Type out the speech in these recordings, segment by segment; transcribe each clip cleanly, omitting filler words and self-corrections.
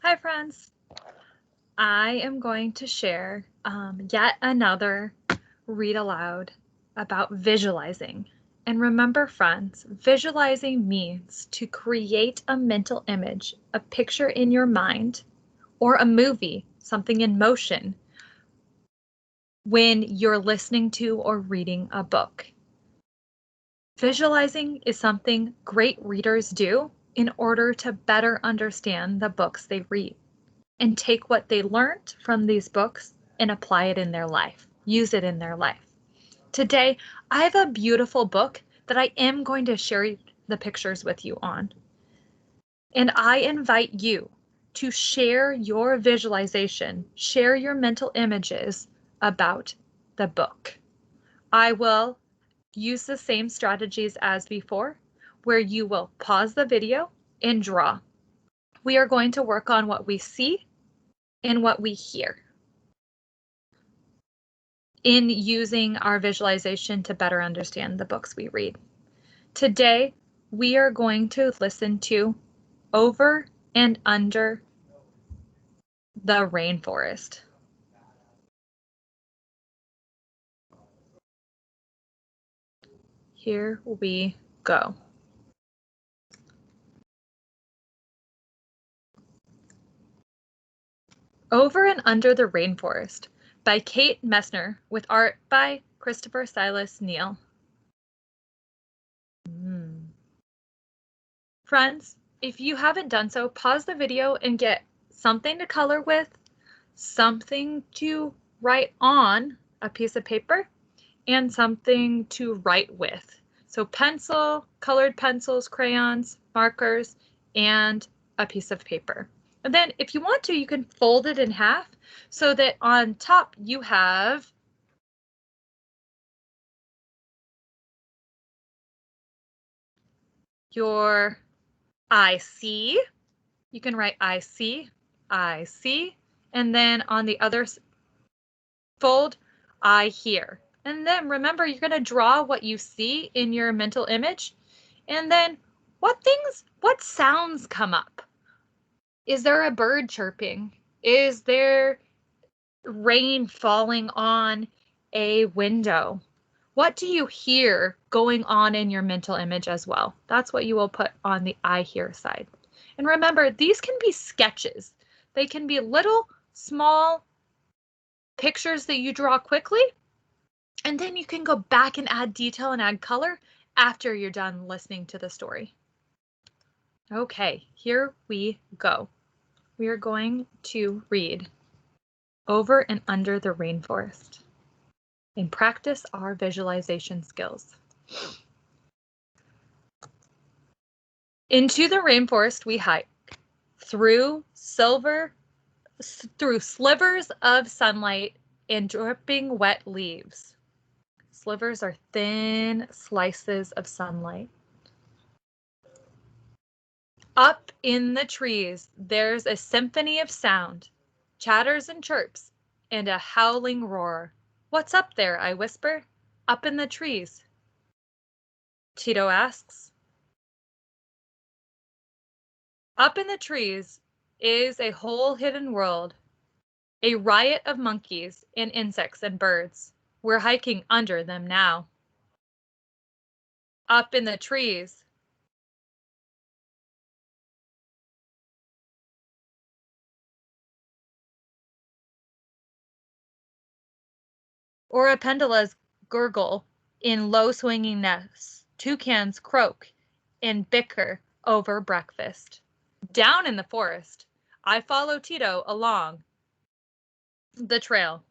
Hi friends, I am going to share yet another read aloud about visualizing. And remember friends, visualizing means to create a mental image, a picture in your mind, or a movie, something in motion, when you're listening to or reading a book. Visualizing is something great readers do in order to better understand the books they read and take what they learned from these books and apply it in their life, use it in their life. Today, I have a beautiful book that I am going to share the pictures with you on. And I invite you to share your visualization, share your mental images about the book. I will use the same strategies as before, where you will pause the video and draw. We are going to work on what we see and what we hear in using our visualization to better understand the books we read. Today, we are going to listen to Over and Under the Rainforest. Here we go. Over and Under the Rainforest by Kate Messner with art by Christopher Silas Neal. Friends, if you haven't done so, pause the video and get something to color with, something to write on a piece of paper, and something to write with. So pencil, colored pencils, crayons, markers, and a piece of paper. And then if you want to, you can fold it in half so that on top you have your I see. You can write I see, and then on the other fold, I hear. And then remember, you're going to draw what you see in your mental image. And then what sounds come up? Is there a bird chirping? Is there rain falling on a window? What do you hear going on in your mental image as well? That's what you will put on the I hear side. And remember, these can be sketches. They can be little, small pictures that you draw quickly, and then you can go back and add detail and add color after you're done listening to the story. Okay, here we go. We are going to read Over and Under the Rainforest and practice our visualization skills. Into the rainforest we hike, through slivers of sunlight and dripping wet leaves. Slivers are thin slices of sunlight. Up in the trees, there's a symphony of sound, chatters and chirps, and a howling roar. What's up there? I whisper. Up in the trees. Tito asks. Up in the trees is a whole hidden world, a riot of monkeys and insects and birds. We're hiking under them now. Up in the trees. Oropendolas gurgle in low swinging nests. Toucans croak and bicker over breakfast. Down in the forest, I follow Tito along the trail.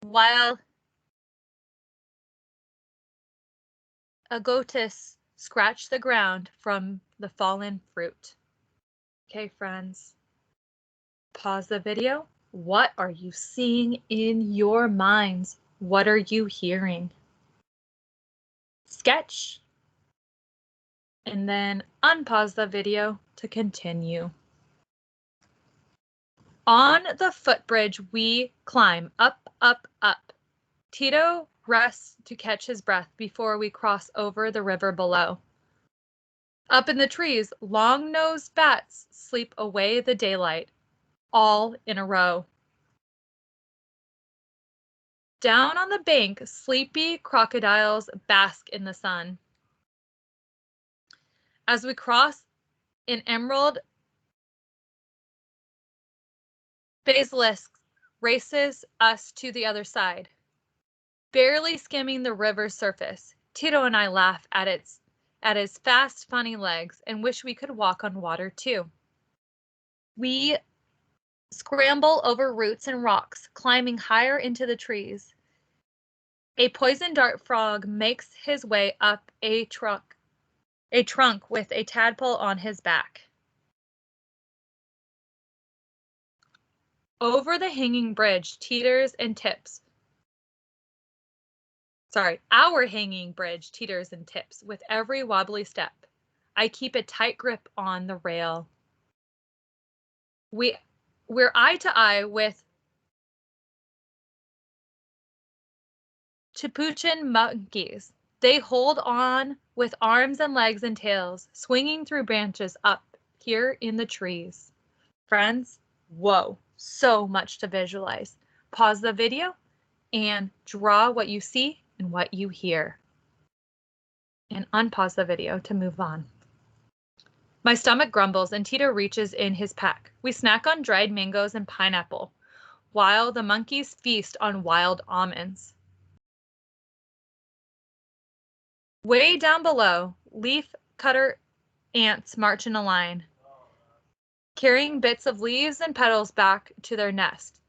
While agotas scratch the ground from the fallen fruit. Okay, friends, pause the video. What are you seeing in your minds? What are you hearing? Sketch, and then unpause the video to continue. On the footbridge, we climb up, up, up. Tito rests to catch his breath before we cross over the river below. Up in the trees, long-nosed bats sleep away the daylight, all in a row. Down on the bank, sleepy crocodiles bask in the sun. As we cross, an emerald basilisk races us to the other side, barely skimming the river's surface. Tito and I laugh at his fast, funny legs and wish we could walk on water too. We scramble over roots and rocks, climbing higher into the trees. A poison dart frog makes his way up a trunk with a tadpole on his back. Over the hanging bridge, teeters and tips. Our hanging bridge teeters and tips with every wobbly step. I keep a tight grip on the rail. We're eye to eye with Capuchin monkeys. They hold on with arms and legs and tails, swinging through branches up here in the trees. Friends, whoa, so much to visualize. Pause the video and draw what you see and what you hear. And unpause the video to move on. My stomach grumbles and Tito reaches in his pack. We snack on dried mangoes and pineapple, while the monkeys feast on wild almonds. Way down below, leaf cutter ants march in a line, carrying bits of leaves and petals back to their nest.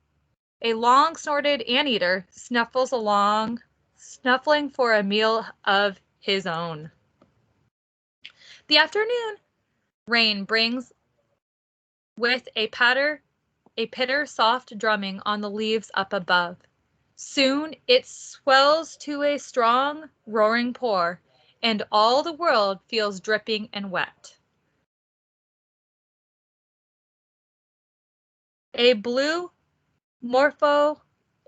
A long-snorted anteater snuffles along, snuffling for a meal of his own. The afternoon rain brings with a pitter soft drumming on the leaves up above. Soon it swells to a strong, roaring pour, and all the world feels dripping and wet. A blue morpho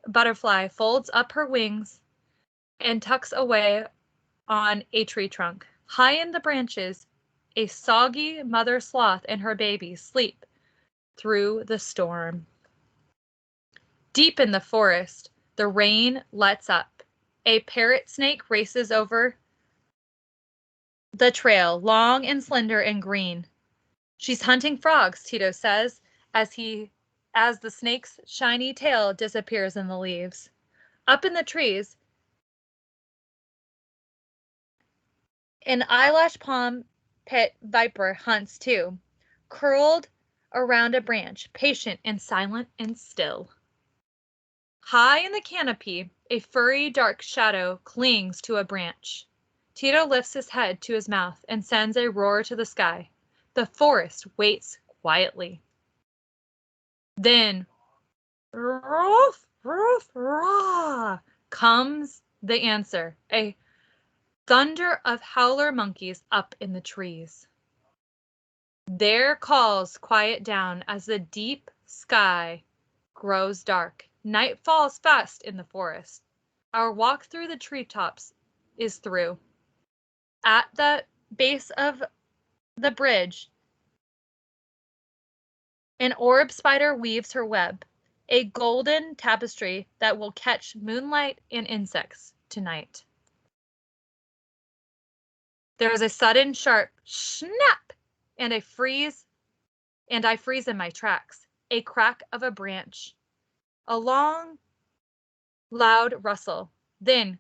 butterfly folds up her wings and tucks away on a tree trunk. High in the branches, a soggy mother sloth and her baby sleep through the storm. Deep in the forest, the rain lets up. A parrot snake races over the trail, long and slender and green. She's hunting frogs, Tito says, as the snake's shiny tail disappears in the leaves. Up in the trees, an eyelash palm pit viper hunts too, curled around a branch, patient and silent and still. High in the canopy, a furry dark shadow clings to a branch. Tito lifts his head to his mouth and sends a roar to the sky. The forest waits quietly. Then, roof, roof, rah, comes the answer, a thunder of howler monkeys up in the trees. Their calls quiet down as the deep sky grows dark. Night falls fast in the forest. Our walk through the treetops is through. At the base of the bridge, an orb spider weaves her web, a golden tapestry that will catch moonlight and insects tonight. There is a sudden sharp snap, and I freeze in my tracks. A crack of a branch, a long, loud rustle, then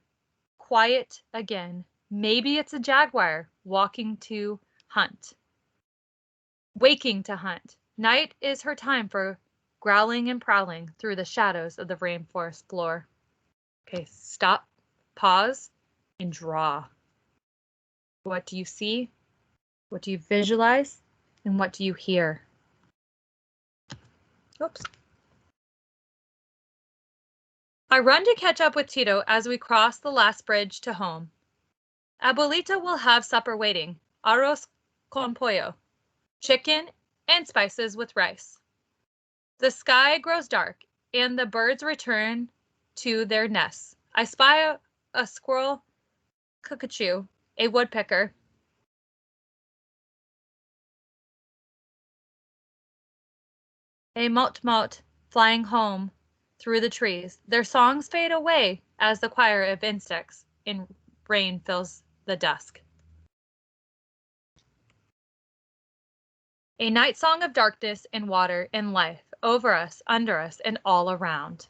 quiet again. Maybe it's a jaguar waking to hunt. Waking to hunt. Night is her time for growling and prowling through the shadows of the rainforest floor. Okay, stop, pause, and draw. What do you see? What do you visualize? And what do you hear? Oops. I run to catch up with Tito as we cross the last bridge to home. Abuelita will have supper waiting, arroz con pollo, chicken and spices with rice. The sky grows dark and the birds return to their nests. I spy a squirrel, cuckoo, a woodpecker. A malt flying home through the trees. Their songs fade away as the choir of insects in rain fills the dusk. A night song of darkness and water and life over us, under us, and all around.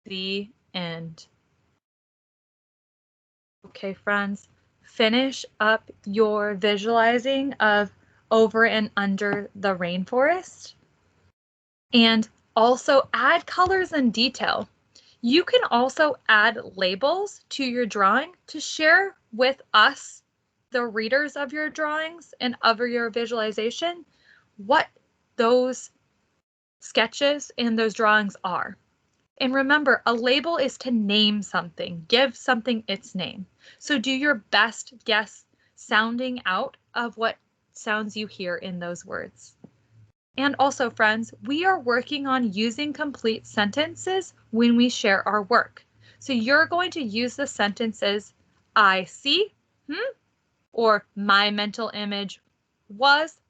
The end. Okay, friends, finish up your visualizing of over and under the rainforest. And also add colors and detail. You can also add labels to your drawing to share with us, the readers of your drawings and of your visualization, what those sketches and those drawings are. And remember, a label is to name something, give something its name. So do your best guess sounding out of what sounds you hear in those words. And also, friends, we are working on using complete sentences when we share our work. So you're going to use the sentences, I see, or my mental image was,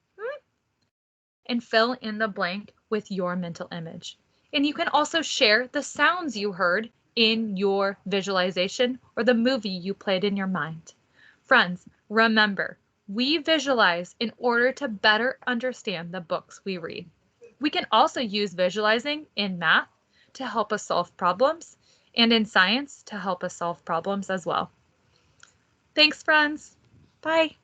and fill in the blank with your mental image. And you can also share the sounds you heard in your visualization or the movie you played in your mind. Friends, remember, we visualize in order to better understand the books we read. We can also use visualizing in math to help us solve problems and in science to help us solve problems as well. Thanks, friends. Bye.